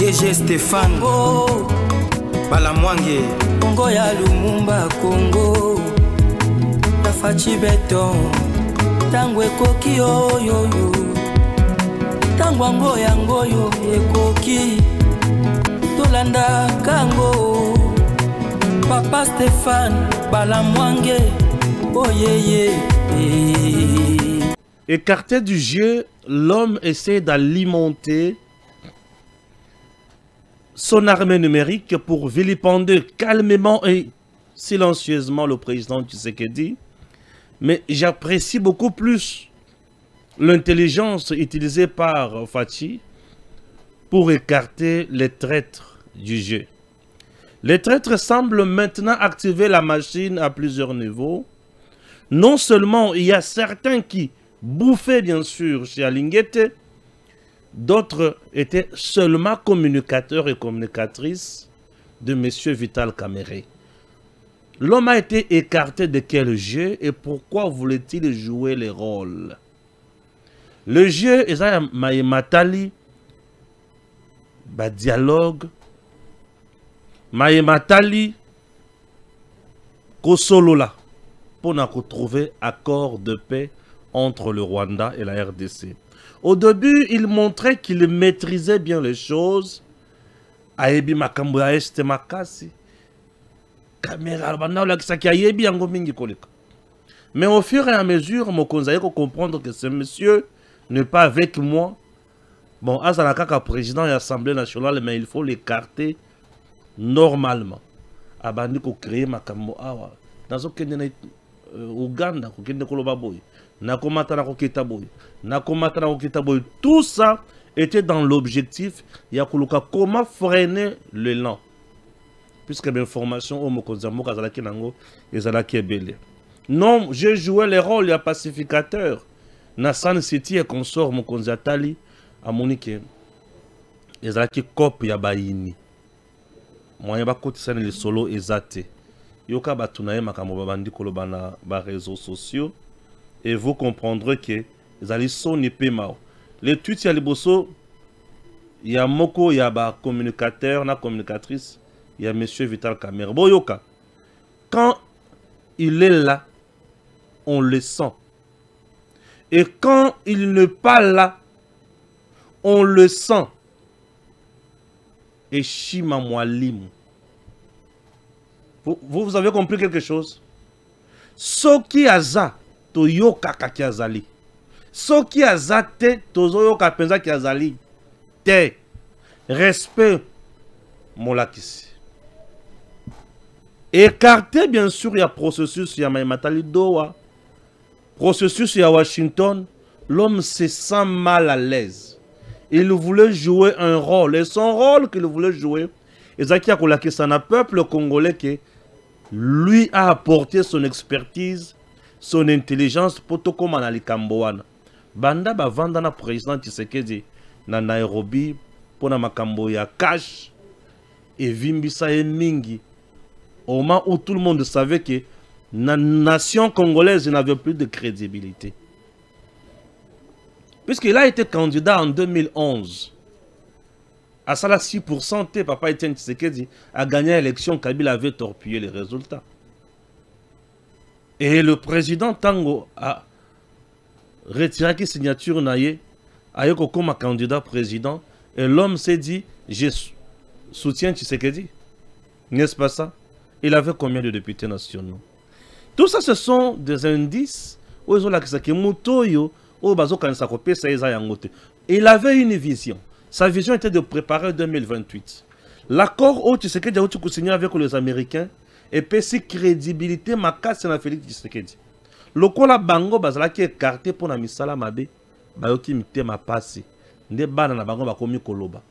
DG Stéphane oh. Balamwange Congo ya Lumumba Congo Tafachi Beton Tangwe koki oyoyo Tangwango yangoyo ekoki Tolanda kango Papa Stéphane Balamwange oh yeah. Écarté du jeu, l'homme essaie d'alimenter son armée numérique pour vilipender calmement et silencieusement le président Tshisekedi. Mais j'apprécie beaucoup plus l'intelligence utilisée par Fachi pour écarter les traîtres du jeu. Les traîtres semblent maintenant activer la machine à plusieurs niveaux. Non seulement il y a certains qui bouffaient bien sûr chez Alinguete, d'autres étaient seulement communicateurs et communicatrices de M. Vital Kamerhe. L'homme a été écarté de quel jeu et pourquoi voulait-il jouer les rôles? Le jeu est un Maïmatali, dialogue, Maïmatali, Kosolola, pour trouver accord de paix entre le Rwanda et la RDC. Au début, il montrait qu'il maîtrisait bien les choses. Aebi makambo ya este makasi. Caméra ayebi yango mingi koleka. Mais au fur et à mesure, Mokonzi a comprendre que ce monsieur n'est pas avec moi. Bon, Azanakaka président de l'Assemblée nationale, mais il faut l'écarter normalement. Abandi ko créer makambo awa. Dans aucun Ouganda, tout ça était dans l'objectif Yakuluka comment freiner l'élan. Puisque l'information au Mokonzamo Kazalaki Nango et Zalaki Ebele. Non, j'ai joué les rôles de pacificateur. Nassan City et consort Mokonzatali à Monique. Et Zalaki Kop Yabaini. Moi, je vais les solo exaté. Yoka batunaye makambo bandi koloba na ba réseaux sociaux et vous comprendrez que zali soni pemao. Les tweets ya liboso ya moko ya ba communicateur na communicatrice ya monsieur Vital Kamerhe. Boyoka. Quand il est là, on le sent. Et quand il n'est pas là, on le sent. Et Shima Mwalimu. Vous avez compris quelque chose? Soki aza to yoka kakiazali. Soki aza te tozo yoka penza kiazali. Te. Respect molakisi. Écarté bien sûr, il y a processus, il y a Maïmatali Doha. Processus, il y a Washington. L'homme se sent mal à l'aise. Il voulait jouer un rôle. Et son rôle qu'il voulait jouer, Ezaki Akolaki, c'est un peuple congolais qui lui a apporté son expertise, son intelligence pour tout comme en Kamboana. Banda ba vandana président Tshisekedi na Nairobi pour na makambo ya cash et vimbisa et mingi. Au moment où tout le monde savait que la nation congolaise n'avait plus de crédibilité. Puisqu'il a été candidat en 2011. À ça, 6%, Papa Etienne Tshisekedi a gagné l'élection. Kabila avait torpillé les résultats. Et le président Tango a retiré la signature naïe, a eu comme candidat président. Et l'homme s'est dit, je soutiens Tshisekedi. N'est-ce pas ça? Il avait combien de députés nationaux? Tout ça, ce sont des indices où ils ont la il avait une vision. Sa vision était de préparer 2028. L'accord où Tshisekedi a signé avec les Américains et puis crédibilité ma casse na Félix Tshisekedi. Le kola bango bazala qui écarté pour na misala mabe bayoki mitema passé. Nde bana na bango bakomi koloba.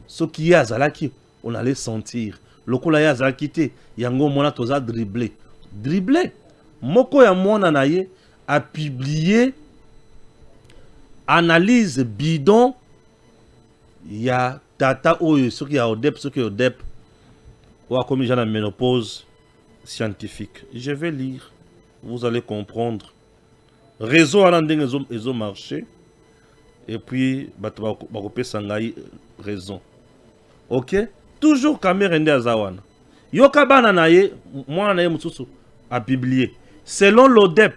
Ce qui y a zalaki on allait sentir. Le kola ya zalaki te yango mona toza dribbler. Dribbler. Moko ya mona naye a publié analyse bidon. Il y a Tata Oyo, ceux qui ont ODEP, ceux qui ont ODEP, ou à commis la ménopause scientifique. Je vais lire, vous allez comprendre. Réseau à l'ending, ils ont marché. Et puis, Bakopé Sangaï, raison. Ok? Toujours Cameroun Azawana. Yoka bana na ye, moi na ye mususu a publié. Selon l'ODEP,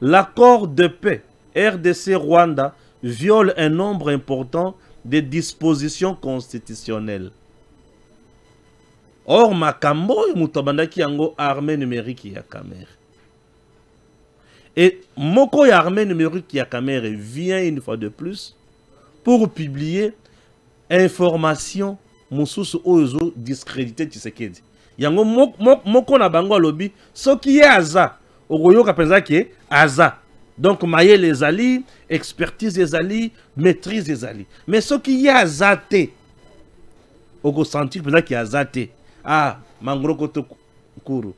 l'accord de paix RDC-Rwanda viole un nombre important de dispositions constitutionnelles. Or, Makambo mutabanda ki yango armée numérique ya Cameroun. Et Moko ya armée numérique ya Cameroun vient une fois de plus pour publier information mususu oyo discrédité Tshisekedi. Yango moko na bango lobby ce qui est aza ogoyo kapenza ki aza. Donc maye les alliés, expertise les alliés, maîtrise les alliés. Mais ce qui est aza te ogo sentir penza ki aza te. Ah, mangro koto kuru.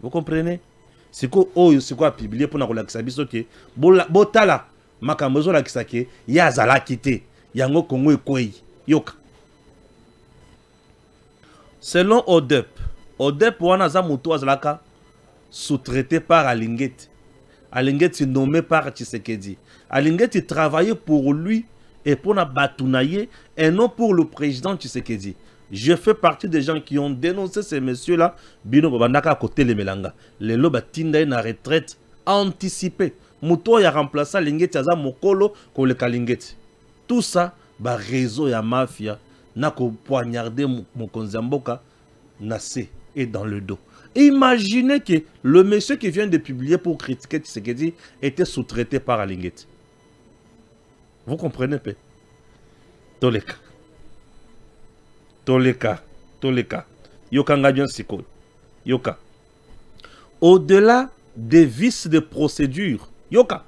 Vous comprenez? C'est quoi publier pour na kolakisa biso ke botala makambo zo lakisa ke ya azala kité. Yango Kongo ekoi yoka. Selon ODEP, ODEP wana za muto azalaka sous-traité par Alingeti. Alingeti nommé par Tshisekedi. Alingeti travaillait pour lui et pour na batunaye et non pour le président Tshisekedi. Je fais partie des gens qui ont dénoncé ces messieurs-là. Bino babandaka côté les melanga. Les loba tinda na retraite anticipée. Muto ya remplacé Alingeti aza mokolo ko le Kalingeti. Tout ça, bah réseau ya mafia, n'a qu'au poignarder mon Konzamboka, nassé et dans le dos. Imaginez que le monsieur qui vient de publier pour critiquer Tshisekedi était sous-traité par Alingeti. Vous comprenez, peu? Toleka. Toleka. Toleka. Yoka ngadion siko. Yoka. Au-delà des vices de procédure, Yoka.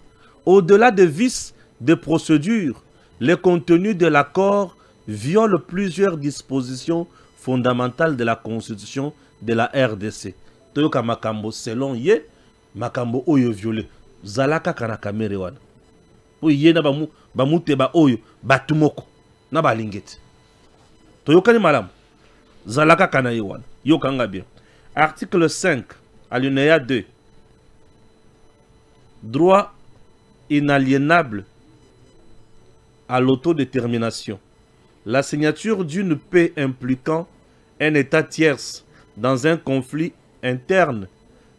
Au-delà des vices de procédure, le contenu de l'accord viole plusieurs dispositions fondamentales de la Constitution de la RDC. Toyoka makambo selon ye, makambo oyo violé. Zalaka kana kamere wana. Po ye na bamute ba oyo batumoko na balingeti. Toyoka ni malam. Zalaka kana ye wana. Yokanga bien. Article 5, alinéa 2. Droit inaliénable à l'autodétermination. La signature d'une paix impliquant un État tierce dans un conflit interne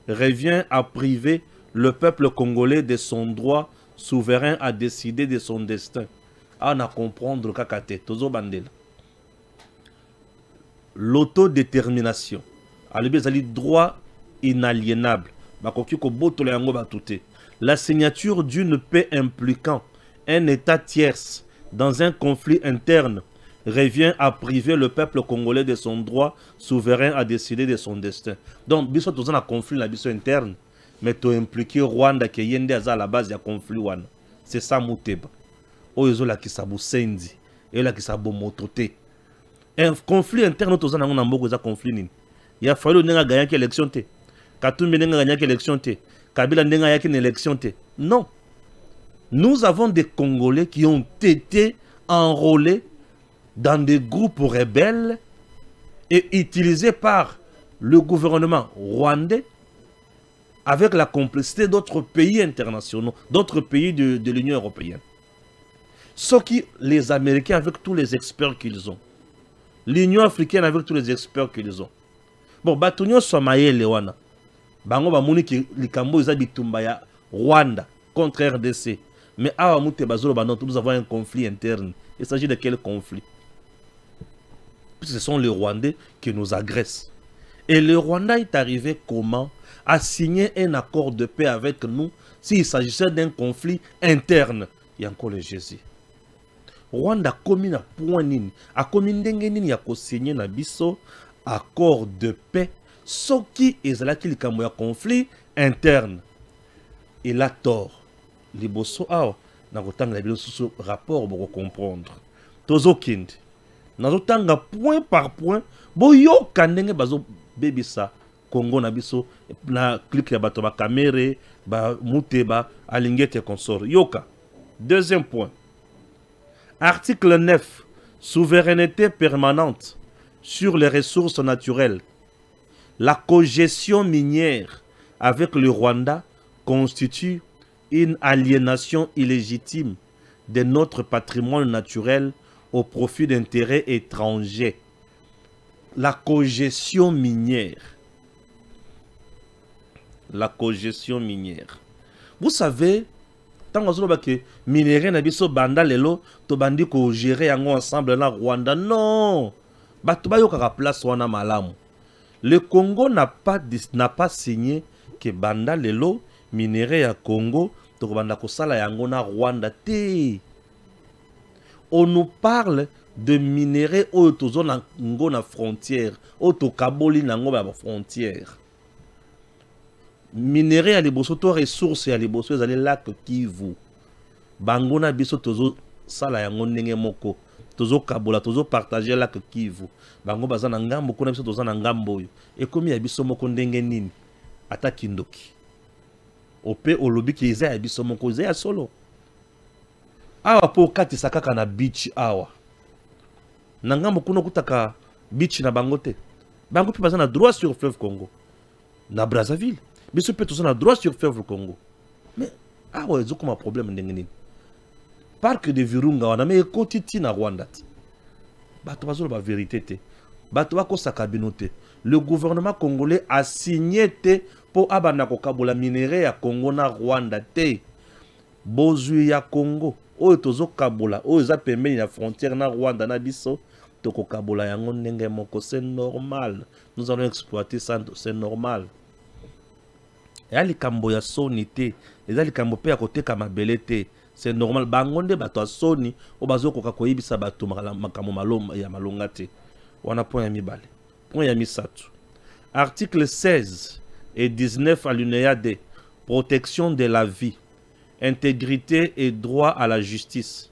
revient à priver le peuple congolais de son droit souverain à décider de son destin. On a comprendre kakate tozo bandela. L'autodétermination. Alibezali droit inaliénable. Bakoki ko boto yango batute. La signature d'une paix impliquant un État tierce dans un conflit interne revient à priver le peuple congolais de son droit souverain à décider de son destin. Donc, biso toza na conflit la biso interne, mais to impliqué Rwanda qui yende à la base du conflit wana. C'est ça muteba. Oyo la kisabu sendi, et la kisabu mototé. Un conflit interne toza na ngona mboko za conflit nini. Ya fallu nenga gagner qui élection té. Katumbi nenga gagner qui élection té. Kabila nenga ya qui élection té. Non. Nous avons des Congolais qui ont été enrôlés dans des groupes rebelles et utilisés par le gouvernement rwandais avec la complicité d'autres pays internationaux, d'autres pays de l'Union européenne. Ce qui, les Américains avec tous les experts qu'ils ont, l'Union africaine avec tous les experts qu'ils ont. Bon, Batunyo Somaye Lewana, Bango Bamuni ki likambo iza bitumba ya Rwanda contre RDC. Mais à nous avons un conflit interne. Il s'agit de quel conflit? Ce sont les Rwandais qui nous agressent. Et le Rwanda est arrivé comment? À signer un accord de paix avec nous s'il s'agissait d'un conflit interne. Il y a encore le Jésus. Rwanda a commis un point nini. A commis nini ya ko signer na biso accord de paix. Ce qui est là qu'il y a un conflit interne. Il a tort. Liboso awa na kotanga biso rapport pour comprendre tozo kindi na kotanga point par point boyo kandenge bazo bebisa Congo na biso na clip ya bato ba kamere ba muteba alingete consort yoka. Deuxième point, article 9, souveraineté permanente sur les ressources naturelles. La cogestion minière avec le Rwanda constitue une aliénation illégitime de notre patrimoine naturel au profit d'intérêts étrangers. La cogestion minière. La cogestion minière. Vous savez, tant que minéraux na biso banda lelo to bandi ko gérer ensemble na Rwanda, non. Bato ba yokaka place wana malamu. Le Congo n'a pas signé que banda lelo minéraux ya Congo to banda ko sala yango na Rwanda te. On nous parle de minéraux autour de la frontière, autour Kaboli nango ba frontière. Minéraux à liboso to ressources à liboso ezali lac Kivu. Bangona biso tozo sala yango ndenge moko. Tozo kabola tozo partager lac Kivu. Bango baza na ngambo kuna biso toza na ngambo yo. Ekomi ya biso moko ndenge nini? Ata kindoki. Ope olobi ki eza ya biso moko eza ya solo. Awa po kati sakaka na beach awa. Na ngambo kuna kutaka beach na bango te. Bango pe baza na droit sur fleuve Congo. Na Brazzaville. Biso pe toza na droit sur fleuve Congo. Mais awa ezo kuma problème ndenge nini? Parc de Virunga wana me ekotiti na Rwanda. Bato bazo ba vérité te. Bato bako sakabino te. Le gouvernement congolais a signé te pour abana ko kabola minéraux ya Congo na Rwanda te. Bozui ya Congo oyo tozo kabola oyo eza pembeni na frontière na Rwanda na biso toko kabola yango ndenge moko, c'est normal. Nous allons exploiter ça, c'est normal. Et ali kambo ya soni te, ezali kambo pe ya koteka mabele te. C'est normal. Bangonde bato a soni o bazo koka koyibisa bato makambo maloma ya malonga te. Wana point ya mibale. Point ya misatu. Article 16 et 19 alinéa D. Protection de la vie, intégrité et droit à la justice.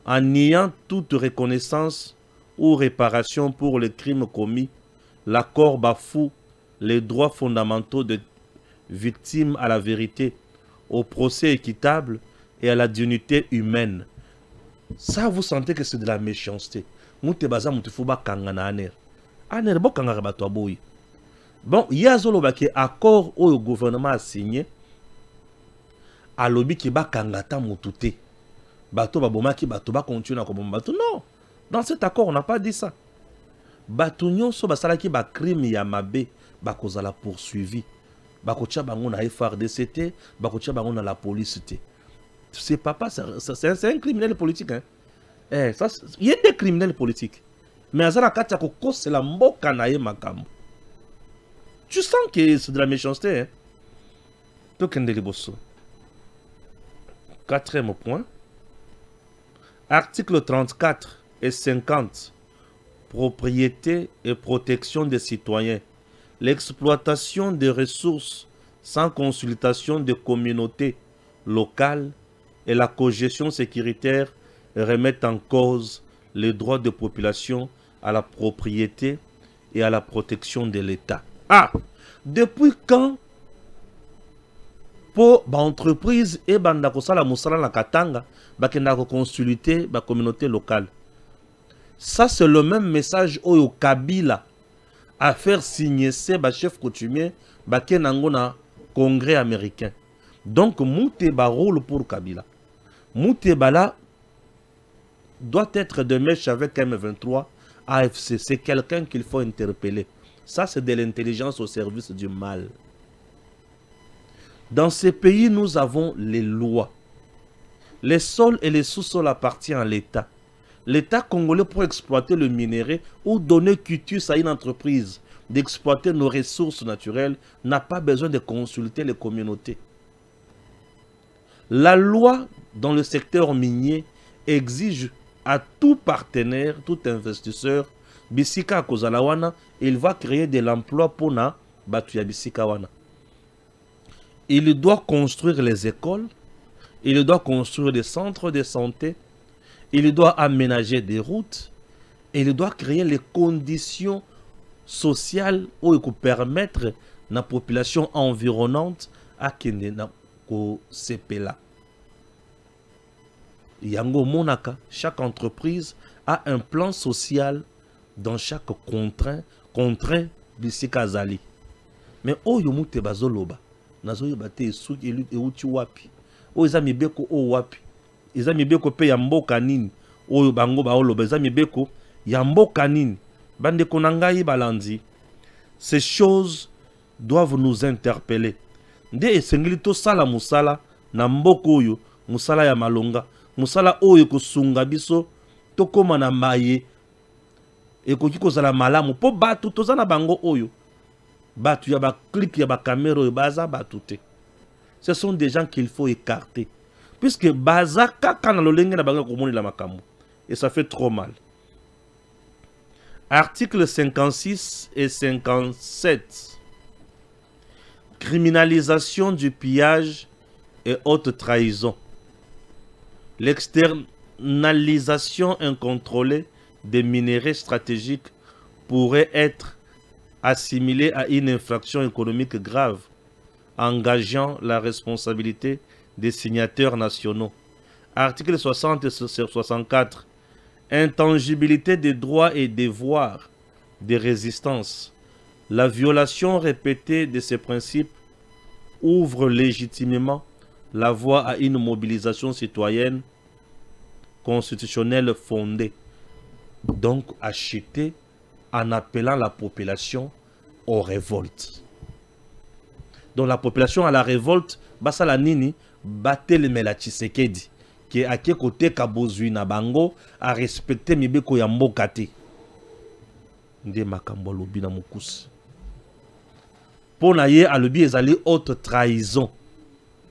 En niant toute reconnaissance ou réparation pour les crimes commis, l'accord bafoue les droits fondamentaux des victimes à la vérité, au procès équitable et à la dignité humaine. Ça, vous sentez que c'est de la méchanceté. Moute baza moute fouba kangana aner. Aner bo kangara bato aboyi. Bon, il y a un accord où le gouvernement a signé. A lobby qui ba kangata mutute. Bato baboma ki bato ba continue à comme bato. Non. Dans cet accord, on n'a pas dit ça. Bato nyonso basala ki ba crime ya mabe ba kozala poursuivi. Ba kocha bango na FRDC, ba kocha bango na la police te. C'est papa, c'est un criminel politique hein. Eh, ça il y a des criminels politiques. Mais azala katia ko c'est la mboka na ye makambo. Tu sens que c'est de la méchanceté hein. Tokende liboso. Quatrième point. Articles 34 et 50. Propriété et protection des citoyens. L'exploitation des ressources sans consultation des communautés locales et la cogestion sécuritaire remettent en cause les droits de population à la propriété et à la protection de l'État. Ah! Depuis quand pour l'entreprise et bandakosala musala na katanga bakendako consulter la communauté locale? Ça c'est le même message au Kabila à faire signer ces chefs coutumiers bakenango na congrès américain. Donc Mouteba rôle pour Kabila. Mouteba doit être de mèche avec M23 AFC. C'est quelqu'un qu'il faut interpeller. Ça c'est de l'intelligence au service du mal. Dans ces pays, nous avons les lois. Les sols et les sous-sols appartiennent à l'État. L'État congolais, pour exploiter le minerai ou donner quitus à une entreprise d'exploiter nos ressources naturelles, n'a pas besoin de consulter les communautés. La loi dans le secteur minier exige à tout partenaire, tout investisseur, Bisika Kozalawana, il va créer de l'emploi pour na Batuya Bisika Wana. Il doit construire les écoles, il doit construire des centres de santé, il doit aménager des routes, et il doit créer les conditions sociales où il peut permettre à la population environnante à kende na ko sepela. Yango monaka, chaque entreprise a un plan social dans chaque contraint bisika zali. Mais oyo mute bazoloba nazoyo bate esuki elu euti wapi o eza mibeko o wapi eza mibeko pe ya mboka nini oyo bango baoloba eza mibeko ya mboka nini bandeko na ngai balandi. Ces choses doivent nous interpeller. Nde esengeli tosala musala na mboka oyo musala ya malonga, musala oyo kosunga biso tokoma na maye ekoki kozala malamu po batu toza na bango oyo batu ya ba clip ya ba caméra oyo baza batu te. Ce sont des gens qu'il faut écarter puisque baza kaka na lolenge na bango komoni la makambo et ça fait trop mal. Articles 56 et 57. Criminalisation du pillage et haute trahison. L'externalisation incontrôlée des minerais stratégiques pourrait être assimilée à une infraction économique grave, engageant la responsabilité des signataires nationaux. Article 60 et 64. Intangibilité des droits et devoirs des résistances. La violation répétée de ces principes ouvre légitimement la voie à une mobilisation citoyenne constitutionnelle fondée. Donc achetée en appelant la population aux révoltes. Donc la population à la révolte, basa la nini, batte le mela Tshisekedi. Qui est à quel côté kabozui na bango a respecté mibeko ya mboka te. Nde makambo lobi na mukusi. Pona ye alobi ezali haute trahison.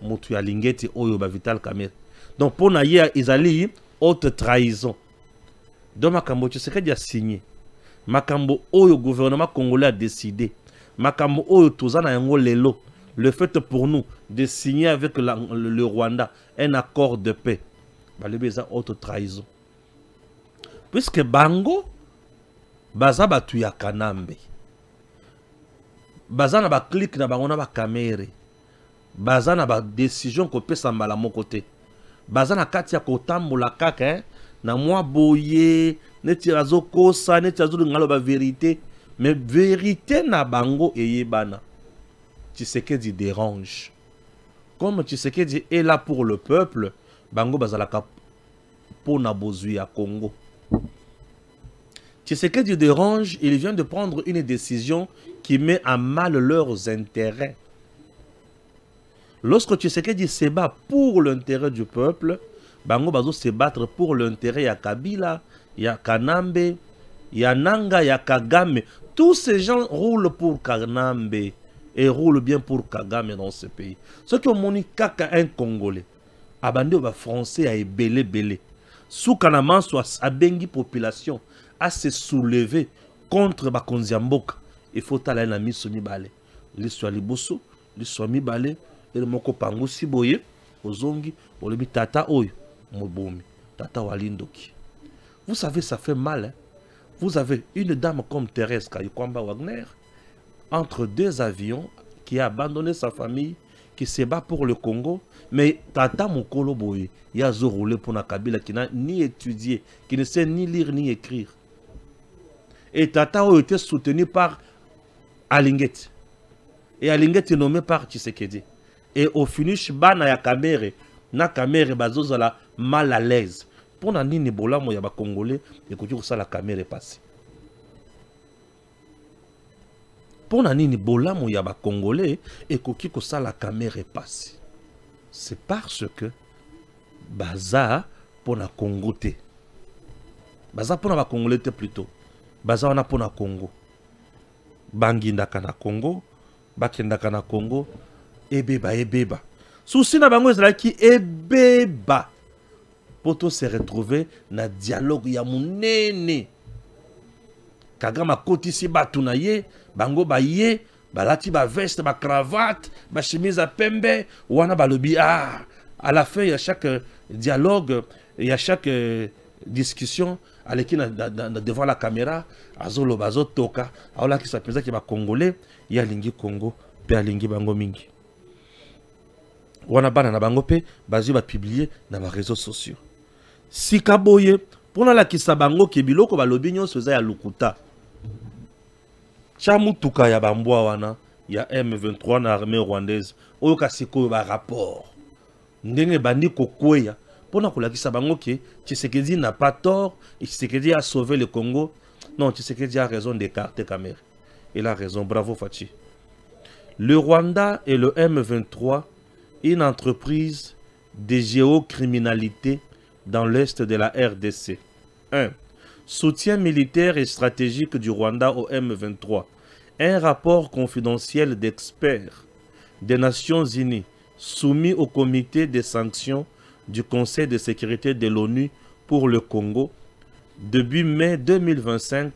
Mutu ya lingeti oyo ba Vital Kamerhe. Donc pona ye ezali haute trahison. Donc makambo Tshisekedi a signé. Makambo oyo gouvernement congolais a décidé. Makambo oyo tozana yango lelo. Le fait pour nous de signer avec le Rwanda un accord de paix. Balebeza haute trahison. Puisque bango baza batu ya kanambe. Baza na ba clic na bango na ba kamere. Baza na ba décision ko pesa mbala moko te. Baza na kati ya kotambola kaka na mwa boye neti azokosa neti azo ngalo ba vérité mais vérité na bango eyebana. Tshisekedi dérange. Comme Tshisekedi est là pour le peuple, bango bazalaka pona bozui ya Congo. Tshisekedi dérange, il vient de prendre une décision qui met à mal leurs intérêts. Lorsque Tshisekedi se bat pour l'intérêt du peuple, bango bazo se battre pour l'intérêt ya Kabila, ya Kanambe, ya Nanga, ya Kagame. Tous ces gens roulent pour Kanambe et roulent bien pour Kagame dans ce pays. Ceux qui ont moni kaka un Congolais, abandé au français à belé. Sous Kanaman soit à bengi population à se soulever contre Bakonziamboka. Il faut aller na miso mibale. L'histoire liboso, l'histoire mibale, et le moko pango siboye, ozongi, olebi tata oyo, mobomi, tata walindoki. Vous savez, ça fait mal. Hein? Vous avez une dame comme Thérèse Kayikwamba Wagner, entre deux avions, qui a abandonné sa famille, qui se bat pour le Congo, mais tata mokolo boye, il a roulé pour la Kabila qui n'a ni étudié, qui ne sait ni lire ni écrire. Et tata a été soutenu par Alinguet. Et Alinguet est nommé par Tshisekedi. Et au finish, bana ya Kamere, na Kamere bazozala mal à l'aise. Pour na nini bola mo ya ba Congolais, écoutez que ça la Kamere est passée. Pour na nini bola mo ya ba Congolais, écoutez que ça la Kamere est passée. C'est parce que baza pour na Congo te. Baza pour na ba Congolais te plutôt. Baza wana pour na Congo. Bangindaka na Congo, bakendaka na Congo, ebeba. Souci na bango ezalaki ebeba. Poto se retrouver na dialogue ya munene. Kagama kotisi batu na ye, bango ba ye, balati ba veste, ba cravate, ba chemise à pembe, wana balobi ah. À la fin, il y a chaque dialogue, il y a chaque discussion, aleki devant la caméra, azolo bazo toka, aola ki sapeza ki ba Congolais, ya lingi Congo, pe alingi bango mingi. Wana bana na bango pe, bazi ba publier na ba réseaux sociaux. Sikaboye, pona la kisa bango ke biloko balobi nyonso eza ya lukuta. Chamutuka ya bambwa wana, ya M23 na armée rwandaise, oyo kasiko ba rapport. Ndenge bandi kokweya, Pour nous, Tshisekedi n'a pas tort et Tshisekedi a sauvé le Congo. Non, Tshisekedi a raison d'écarter Kamer. Il a raison, bravo Fachi. Le Rwanda et le M23, une entreprise de géocriminalité dans l'est de la RDC. 1. Soutien militaire et stratégique du Rwanda au M23. Un rapport confidentiel d'experts des Nations Unies soumis au comité des sanctions du Conseil de sécurité de l'ONU pour le Congo début mai 2025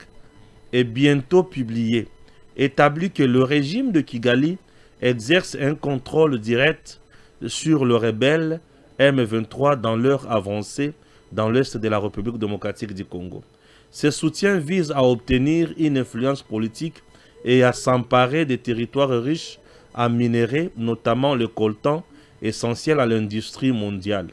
est bientôt publié, établit que le régime de Kigali exerce un contrôle direct sur le rebelle M23 dans leur avancée dans l'est de la République démocratique du Congo. Ce soutien vise à obtenir une influence politique et à s'emparer des territoires riches en minerais, notamment le coltan, essentiel à l'industrie mondiale.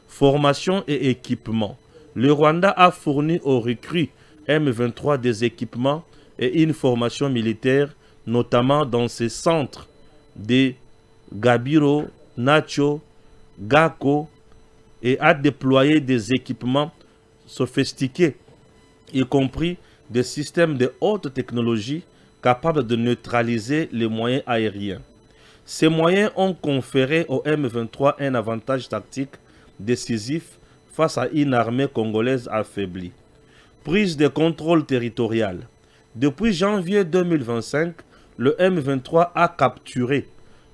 Formation et équipement. Le Rwanda a fourni aux recrues M23 des équipements et une formation militaire, notamment dans ses centres de Gabiro, Nacho, Gako, et a déployé des équipements sophistiqués, y compris des systèmes de haute technologie capables de neutraliser les moyens aériens. Ces moyens ont conféré au M23 un avantage tactique décisif face à une armée congolaise affaiblie. Prise de contrôle territorial. Depuis janvier 2025, le M23 a capturé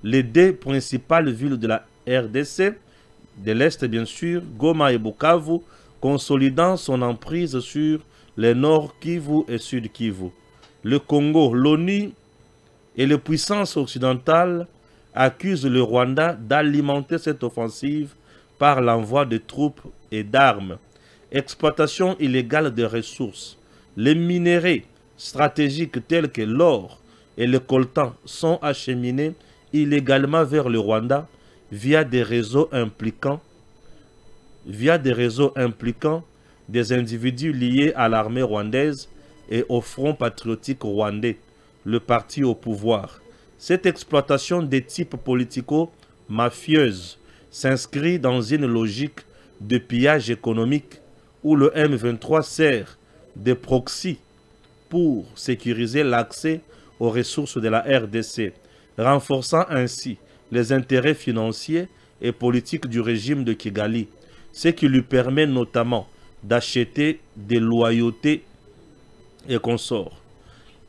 les deux principales villes de la RDC, de l'Est bien sûr, Goma et Bukavu, consolidant son emprise sur les Nord Kivu et Sud Kivu. Le Congo, l'ONU et les puissances occidentales accusent le Rwanda d'alimenter cette offensive par l'envoi de troupes et d'armes. Exploitation illégale des ressources. Les minéraux stratégiques tels que l'or et le coltan sont acheminés illégalement vers le Rwanda via des réseaux impliquant des individus liés à l'armée rwandaise et au Front patriotique rwandais, le parti au pouvoir. Cette exploitation des types politico-mafieuse s'inscrit dans une logique de pillage économique où le M23 sert de proxy pour sécuriser l'accès aux ressources de la RDC, renforçant ainsi les intérêts financiers et politiques du régime de Kigali, ce qui lui permet notamment d'acheter des loyautés et consorts.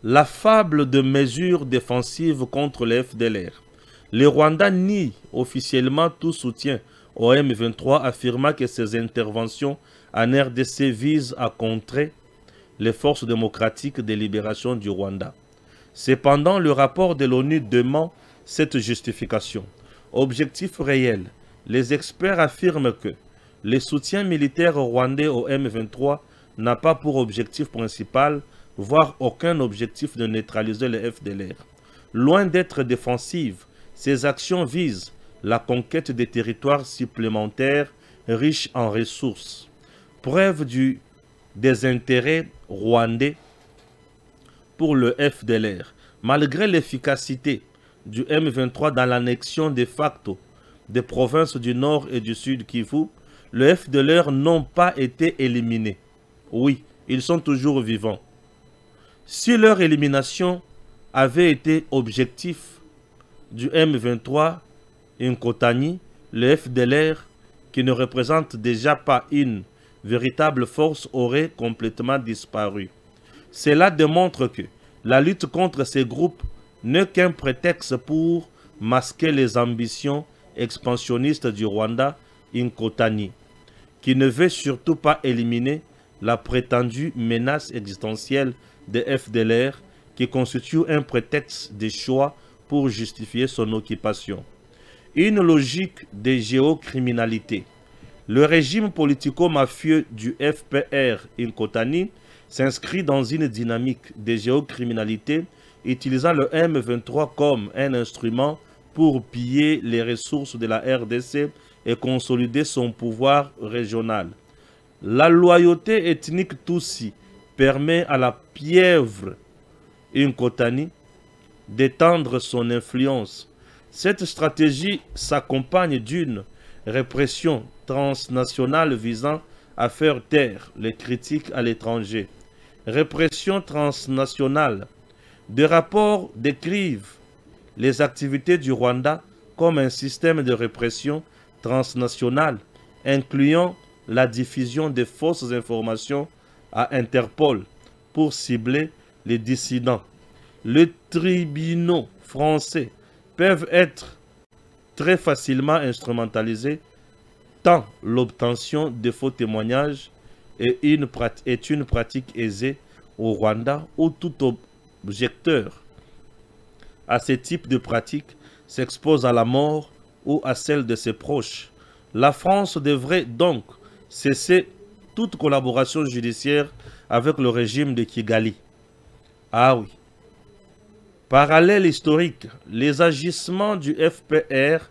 La fable de mesures défensives contre les FDLR. Le Rwanda nie officiellement tout soutien au M23, affirmant que ses interventions en RDC visent à contrer les forces démocratiques de libération du Rwanda. Cependant, le rapport de l'ONU demande cette justification. Objectif réel, les experts affirment que le soutien militaire rwandais au M23 n'a pas pour objectif principal, voire aucun objectif de neutraliser les FDLR. Loin d'être défensives, ces actions visent la conquête des territoires supplémentaires riches en ressources. Preuve des intérêts rwandais pour le FDLR. Malgré l'efficacité du M23 dans l'annexion de facto des provinces du Nord et du Sud Kivu, le FDLR n'ont pas été éliminés. Oui, ils sont toujours vivants. Si leur élimination avait été objectif du M23 Inkotani, le FDLR, qui ne représente déjà pas une véritable force, aurait complètement disparu. Cela démontre que la lutte contre ces groupes n'est qu'un prétexte pour masquer les ambitions expansionnistes du Rwanda Inkotani, qui ne veut surtout pas éliminer la prétendue menace existentielle des FDLR, qui constitue un prétexte de choix pour justifier son occupation. Une logique de géocriminalité. Le régime politico-mafieux du FPR Inkotani s'inscrit dans une dynamique de géocriminalité utilisant le M23 comme un instrument pour piller les ressources de la RDC et consolider son pouvoir régional. La loyauté ethnique Tutsi permet à la pieuvre Inkotani d'étendre son influence. Cette stratégie s'accompagne d'une répression transnationale visant à faire taire les critiques à l'étranger. Répression transnationale. Des rapports décrivent les activités du Rwanda comme un système de répression transnationale, incluant la diffusion de fausses informations à Interpol pour cibler les dissidents. Les tribunaux français peuvent être très facilement instrumentalisés tant l'obtention de faux témoignages est une pratique aisée au Rwanda où tout objecteur à ce type de pratique s'expose à la mort ou à celle de ses proches. La France devrait donc cesser toute collaboration judiciaire avec le régime de Kigali. Ah oui. Parallèle historique, les agissements du FPR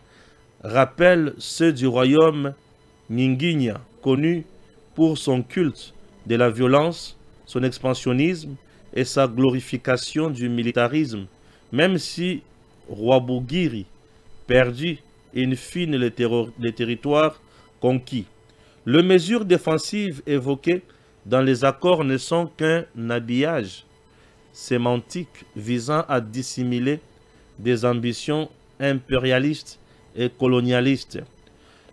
rappellent ceux du royaume Ngingia, connu pour son culte de la violence, son expansionnisme et sa glorification du militarisme, même si Rwabugiri perdit in fine les territoires conquis. Les mesures défensives évoquées dans les accords ne sont qu'un habillage sémantique visant à dissimuler des ambitions impérialistes et colonialistes.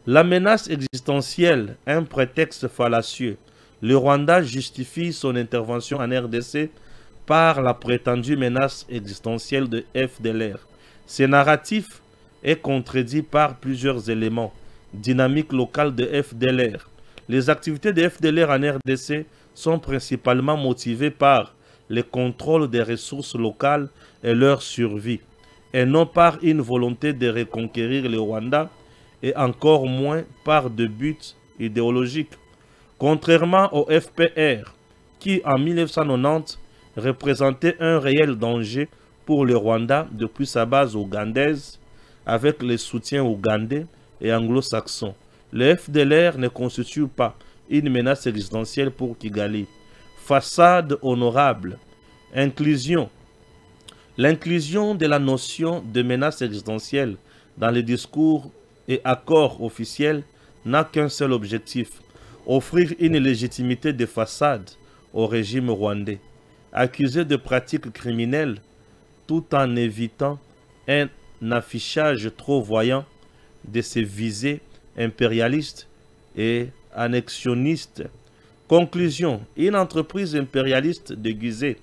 La menace existentielle, un prétexte fallacieux. Le Rwanda justifie son intervention en RDC par la prétendue menace existentielle de FDLR. Ce narratif est contredit par plusieurs éléments. Dynamique locale de FDLR. Les activités de FDLR en RDC sont principalement motivées par le contrôle des ressources locales et leur survie, et non par une volonté de reconquérir le Rwanda, et encore moins par de buts idéologiques. Contrairement au FPR, qui en 1990 représentait un réel danger pour le Rwanda depuis sa base ougandaise, avec les soutiens ougandais et anglo-saxons. Le FDLR ne constitue pas une menace existentielle pour Kigali. Façade honorable. Inclusion. L'inclusion de la notion de menace existentielle dans les discours et accords officiels n'a qu'un seul objectif: offrir une légitimité de façade au régime rwandais, accusé de pratiques criminelles tout en évitant un affichage trop voyant de ses visées impérialistes et annexionnistes. Conclusion: une entreprise impérialiste déguisée.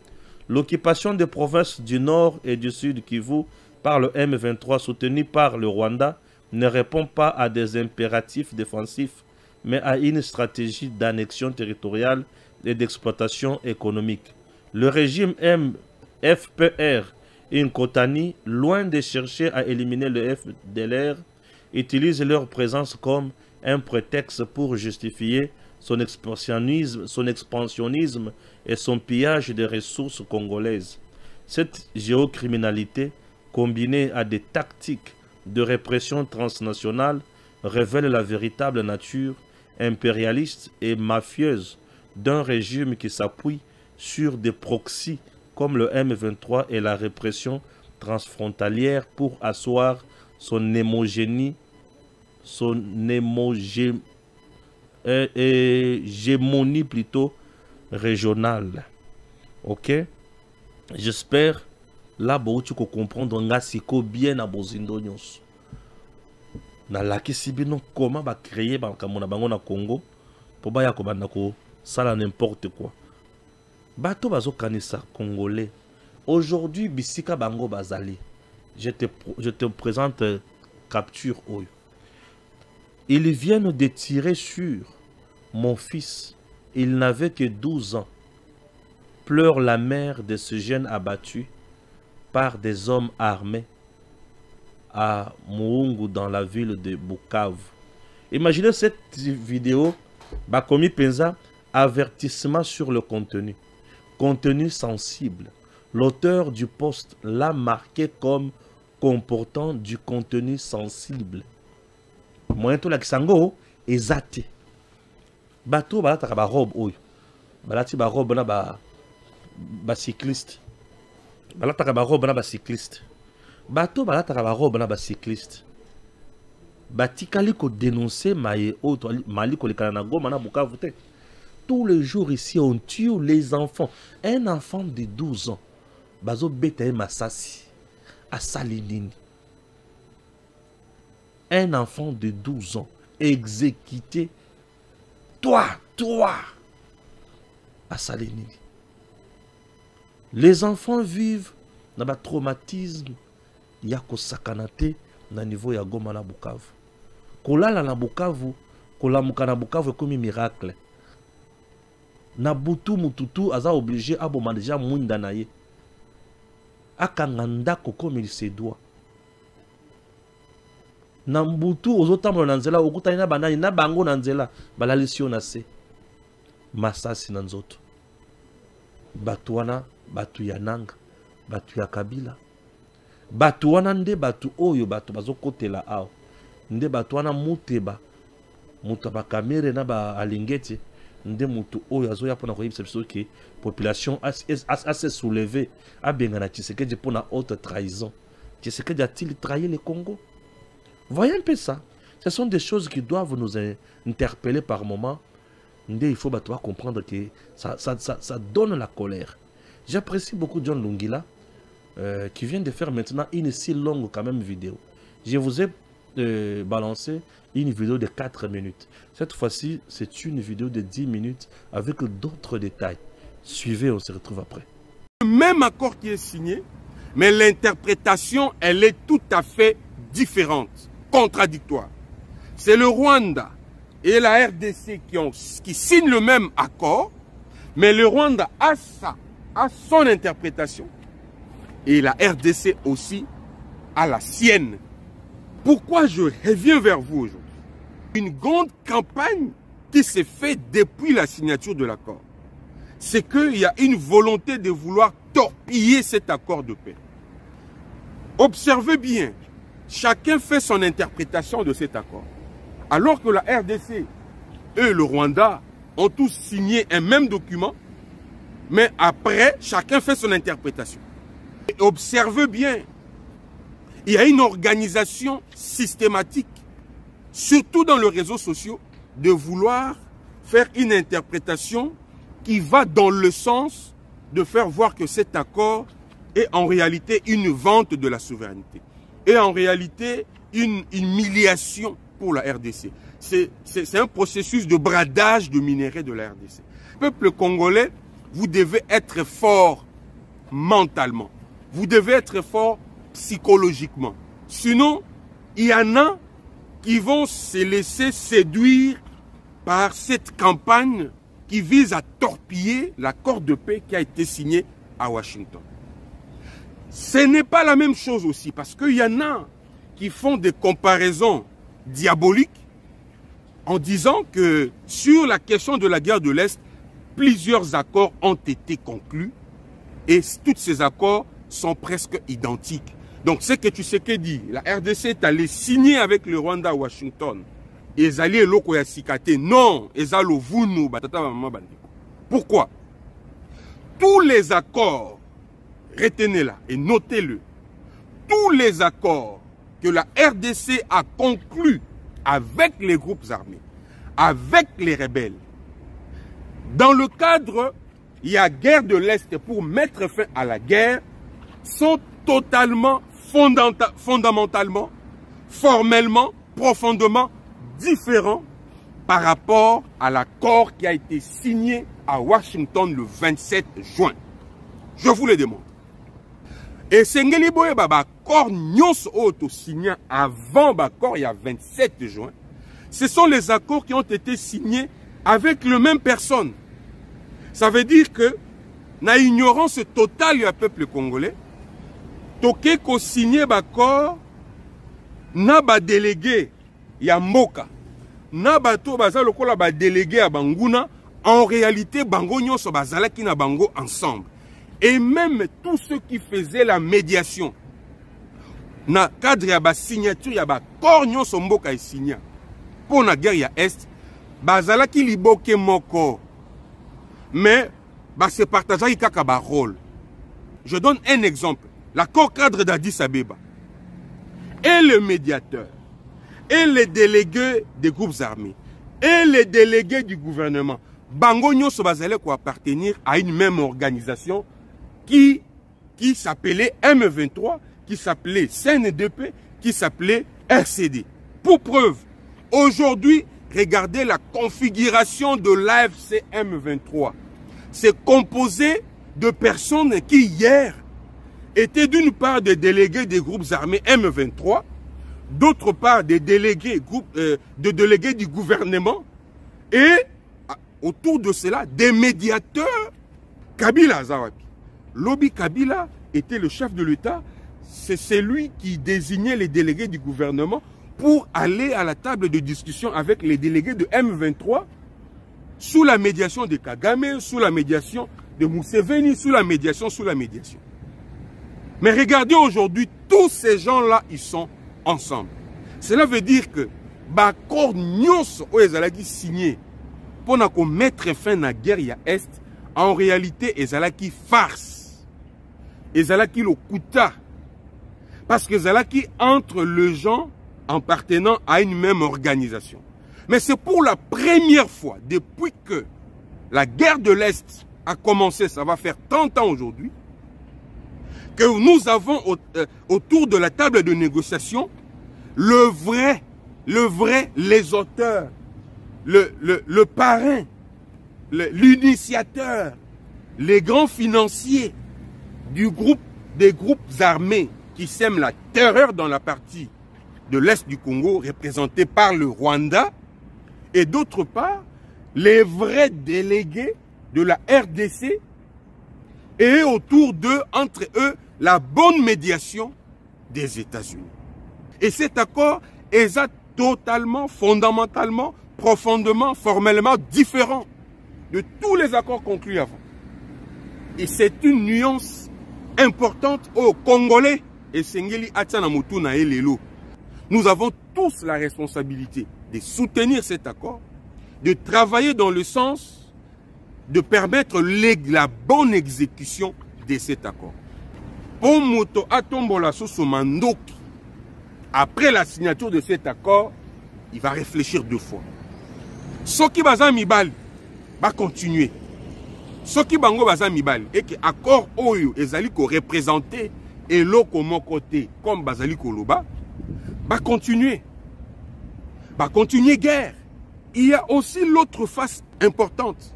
L'occupation des provinces du Nord et du Sud Kivu par le M23 soutenu par le Rwanda ne répond pas à des impératifs défensifs, mais à une stratégie d'annexion territoriale et d'exploitation économique. Le régime FPR Inkotani, loin de chercher à éliminer le FDLR, utilise leur présence comme un prétexte pour justifier son expansionnisme et son pillage des ressources congolaises. Cette géocriminalité, combinée à des tactiques de répression transnationale, révèle la véritable nature impérialiste et mafieuse d'un régime qui s'appuie sur des proxys comme le M23 et la répression transfrontalière pour asseoir son hémogénie, hégémonie plutôt régionale. Ok? J'espère là tu peux comprendre nga siko bien na bozindo nyonso. Na lakisi bino comment ba créer ba kamona bango na Congo pour ba ya ko banda ko sala n'importe quoi. Bato bazo kanisa congolais. Aujourd'hui bisika bango bazali. Je te présente capture oyo. Ils viennent de tirer sur mon fils. Il n'avait que 12 ans. Pleure la mère de ce jeune abattu par des hommes armés à Muungu dans la ville de Bukavu. Imaginez cette vidéo, Bakomi Penza, avertissement sur le contenu. Contenu sensible. L'auteur du post l'a marqué comme comportant du contenu sensible. Moyen to la kisango ezate. Bato balata ba robe oyo. Balati ba robe na ba cycliste. Balata ba robe na ba cycliste. Bato balata ba robe na ba cycliste. batikali ko dénoncer maye autre mali ko lekana na Goma na Bukavu te. Tous les jours ici on tue les enfants. Un enfant de 12 ans bazo beta masasi à Salinini. Un enfant de 12 ans exécuté toi à Salinini. Les enfants vivent dans un traumatisme yako sakanate na niveau ya Goma na Bukavu. Kolala na Bukavu, kolamuka na Bukavu comme miracle. Na butu mututu aza obligé aboma déjà mwinda na ye. Akanganda comme il se doit. Na mbutu ozotambola na nzela okutani na banani na bango na nzela balalisio na se. Masasi na nzoto. Batu wana batu ya nanga, batu ya kabila. Batu wana nde batu oyo batu bazokotela awo. Nde batu wana muteba. Mutu ba kamere na ba alingeti. Nde mutu oyo azoya pona koyebisa biso ke population a se soulever a bengana Tshisekedi pona haute trahison. Tshisekedi a-t-il trahi le Congo? Voyez un peu ça. Ce sont des choses qui doivent nous interpeller par moment. Nde il faut comprendre que ça donne la colère. J'apprécie beaucoup John Lungila qui vient de faire maintenant une si longue quand même vidéo. Je vous ai balancé une vidéo de 4 minutes. Cette fois-ci, c'est une vidéo de 10 minutes avec d'autres détails. Suivez, on se retrouve après. Le même accord qui est signé, mais l'interprétation, elle est tout à fait différente, contradictoire. C'est le Rwanda et la RDC qui signent le même accord, mais le Rwanda a son interprétation et la RDC aussi a la sienne. Pourquoi je reviens vers vous aujourd'hui? Une grande campagne qui s'est faite depuis la signature de l'accord. C'est qu'il y a une volonté de vouloir torpiller cet accord de paix. Observez bien, chacun fait son interprétation de cet accord. Alors que la RDC et le Rwanda ont tous signé un même document, mais après, chacun fait son interprétation. Et observez bien, il y a une organisation systématique, surtout dans les réseaux sociaux, de vouloir faire une interprétation qui va dans le sens de faire voir que cet accord est en réalité une vente de la souveraineté. Et en réalité, une humiliation pour la RDC. C'est un processus de bradage de minerais de la RDC. Peuple congolais, vous devez être fort mentalement. Vous devez être fort psychologiquement. Sinon, il y en a qui vont se laisser séduire par cette campagne qui vise à torpiller l'accord de paix qui a été signé à Washington. Ce n'est pas la même chose aussi, parce qu'il y en a qui font des comparaisons diaboliques en disant que sur la question de la guerre de l'Est, plusieurs accords ont été conclus et tous ces accords sont presque identiques. Donc ce que tu sais que dit, la RDC est allée signer avec le Rwanda à Washington. Et ils allaient loko ya sikate. Non, ils allaient vunu batata maman bandi. Pourquoi? Tous les accords, retenez-la et notez-le. Tous les accords que la RDC a conclus avec les groupes armés, avec les rebelles, dans le cadre, il y a guerre de l'Est pour mettre fin à la guerre, sont totalement, fondamentalement, formellement, profondément différents par rapport à l'accord qui a été signé à Washington le 27 juin. Je vous le demande. Et Sengeli Boye Baba, accord nyos auto signé avant l'accord il y a 27 juin. Ce sont les accords qui ont été signés avec le même personne. Ça veut dire que, na ignorance totale du peuple congolais, toke ko signé l'accord, na ba délégué ya Mboka, na bato baza lokola ba délégué à Banguna, en réalité bango nyonso bazalaki na bango ensemble. Et même tous ceux qui faisaient la médiation, na cadre ya ba signature ya ba accord nyonso Mboka e signé pour la guerre ya Est, bazalaki liboke moko. Mais se partageait kaka ba rôle. Je donne un exemple. L'accord cadre d'Addis Abeba et le médiateur. et les délégués des groupes armés et les délégués du gouvernement, bango nyonso bazale ko appartenir à une même organisation qui s'appelait M23, qui s'appelait CNDP, qui s'appelait RCD. Pour preuve, aujourd'hui, regardez la configuration de l'AFC M23. C'est composé de personnes qui hier étaient d'une part des délégués des groupes armés M23, d'autre part des délégués, délégués du gouvernement et autour de cela des médiateurs. Kabila Zawapi. Lobi Kabila était le chef de l'État, c'est celui qui désignait les délégués du gouvernement pour aller à la table de discussion avec les délégués de M23 sous la médiation de Kagame, sous la médiation de Museveni, sous la médiation. Mais regardez aujourd'hui, tous ces gens-là, ils sont ensemble. Cela veut dire que l'accord nyonso ezalaki signé pour mettre fin à la guerre ya Est, en réalité, ezalaki farce. Ezalaki le kuta. Parce que ezalaki entre les gens appartenant à une même organisation. Mais c'est pour la première fois, depuis que la guerre de l'Est a commencé, ça va faire 30 ans aujourd'hui, que nous avons autour de la table de négociation les auteurs, le parrain, l'initiateur, les grands financiers des groupes armés qui sèment la terreur dans la partie de l'Est du Congo, représentés par le Rwanda, et d'autre part, les vrais délégués de la RDC, et autour d'eux, entre eux, la bonne médiation des États-Unis. Et cet accord est totalement, fondamentalement, profondément, formellement différent de tous les accords conclus avant. Et c'est une nuance importante aux Congolais. Et Sengeli Atsana Mutuna et Lelo. Nous avons tous la responsabilité de soutenir cet accord, de travailler dans le sens de permettre la bonne exécution de cet accord. Pour Moto Atombola Sosomandoki, après la signature de cet accord, il va réfléchir 2 fois. Soki Baza Mibali va continuer. Soki Bango Baza Mibali, et que l'accord Oyo ezali ko représenter et l'autre côté comme Bazali Koloba, va continuer. Va continuer guerre. Il y a aussi l'autre face importante.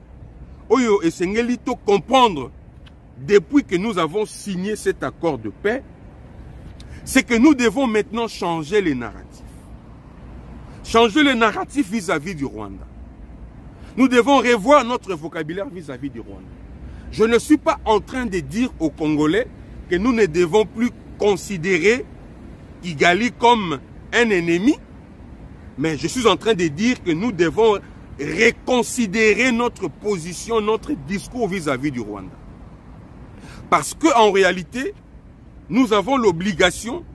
Oyo et Sengelito comprendre depuis que nous avons signé cet accord de paix, c'est que nous devons maintenant changer les narratifs. Changer les narratifs vis-à-vis du Rwanda. Nous devons revoir notre vocabulaire vis-à-vis du Rwanda. Je ne suis pas en train de dire aux Congolais que nous ne devons plus considérer Kigali comme un ennemi, mais je suis en train de dire que nous devons reconsidérer notre position, notre discours vis-à-vis du Rwanda. Parce qu'en réalité, nous avons l'obligation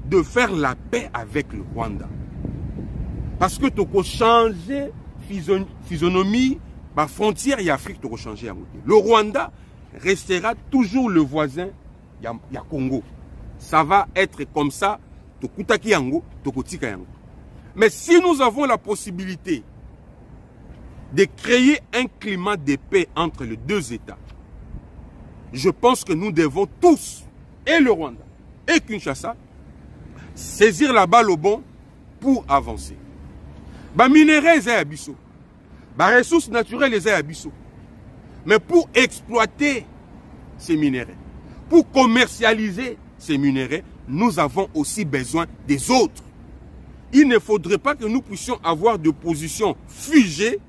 de faire la paix avec le Rwanda. Parce que tu peux changer physionomie, la frontière et l'Afrique, tu peux changer à côté. Le Rwanda restera toujours le voisin du Congo. Ça va être comme ça, Tokutaki Yango, Tokotika Yango. Mais si nous avons la possibilité de créer un climat de paix entre les deux États, je pense que nous devons tous, et le Rwanda, et Kinshasa, saisir la balle au bon pour avancer. Les minéraux sont à Bissau. Les ressources naturelles sont à Bissau. Mais pour exploiter ces minéraux, pour commercialiser ces minéraux, nous avons aussi besoin des autres. Il ne faudrait pas que nous puissions avoir de positions figées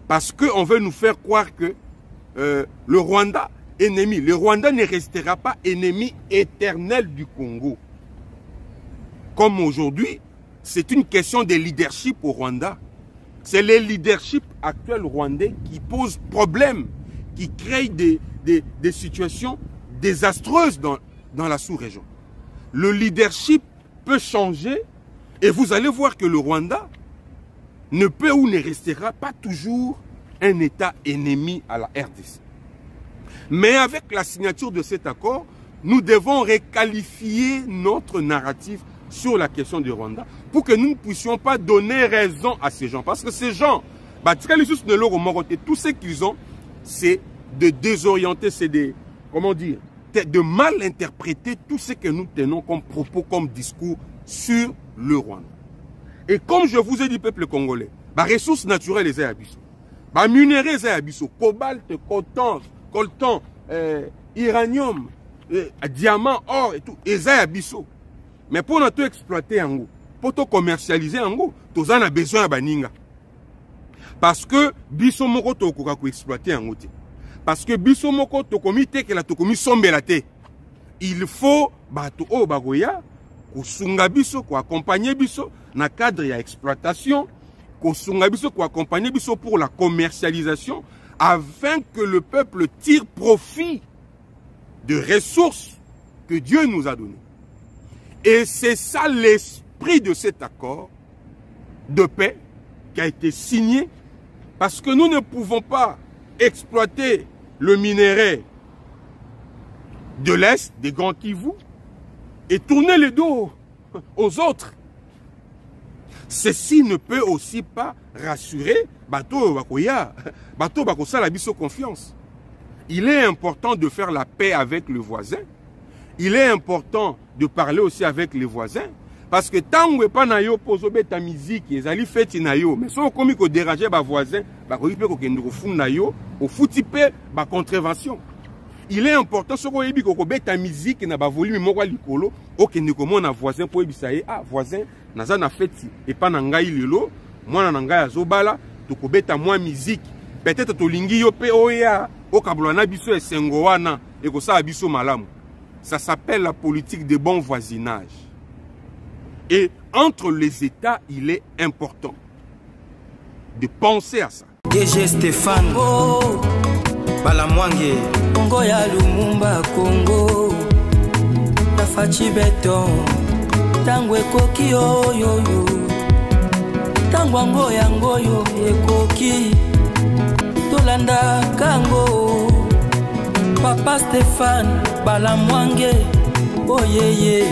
parce qu'on veut nous faire croire que le Rwanda est ennemi. Le Rwanda ne restera pas ennemi éternel du Congo. Comme aujourd'hui, c'est une question de leadership au Rwanda. C'est le leadership actuel rwandais qui pose problème, qui crée des situations désastreuses dans la sous-région. Le leadership peut changer et vous allez voir que le Rwanda ne peut ou ne restera pas toujours un État ennemi à la RDC. Mais avec la signature de cet accord, nous devons requalifier notre narratif, sur la question du Rwanda pour que nous ne puissions pas donner raison à ces gens. Parce que ces gens, tout ce qu'ils ont, c'est de désorienter, c'est de, comment dire, de mal interpréter tout ce que nous tenons comme propos, comme discours sur le Rwanda. Et comme je vous ai dit, peuple congolais, les ressources naturelles, les abyssaux, les minéraux, les abyssaux, cobalt, coltan, uranium, diamant, or et tout, les abyssaux. Mais pour nous exploiter, pour nous commercialiser, nous avons besoin de baninga. Parce que biso moko to ko exploiter en outil. Parce que biso moko to comité que la to komi sombelate. Il faut bato o bagoya ko sunga biso ko accompagner biso na cadre ya exploitation, ko sunga biso ko accompagner biso pour la commercialisation afin que le peuple tire profit de ressources que Dieu nous a données. Et c'est ça l'esprit de cet accord de paix qui a été signé. Parce que nous ne pouvons pas exploiter le minerai de l'Est, des Grands Kivu, et tourner le dos aux autres. Ceci ne peut aussi pas rassurer Bato Bakoya, Bato Bakosala Biso confiance. Il est important de faire la paix avec le voisin. Il est important de parler aussi avec les voisins. Parce que tant que pas na yo pozo beta musique, ils allaient faire na yo. Mais si on comme ko déranger ba voisin, ba ko ipe ko kende ko fun na yo, au futipe ba contravention. Il est important ce ko yebi ko beta musique na ba volume moko likolo, o kende ko mona voisin po ebisa ye, ah voisin naza na feti et pas na ngai lelo, mwana na ngai azobala, to ko beta moi musique. Peut-être to lingi yo pe oya, o kabula na biso esengo wana e ko sa biso malamu. Ça s'appelle la politique de bon voisinage. Et entre les États, il est important de penser à ça. DG Stéphane Balamwange Congo ya Lumumba Congo Tafachi Beton Tangwe Koki yo yo yo Tangwango yango yo ekoki Tolanda Kango Papa Stéphane Balamwange Oh yeah yeah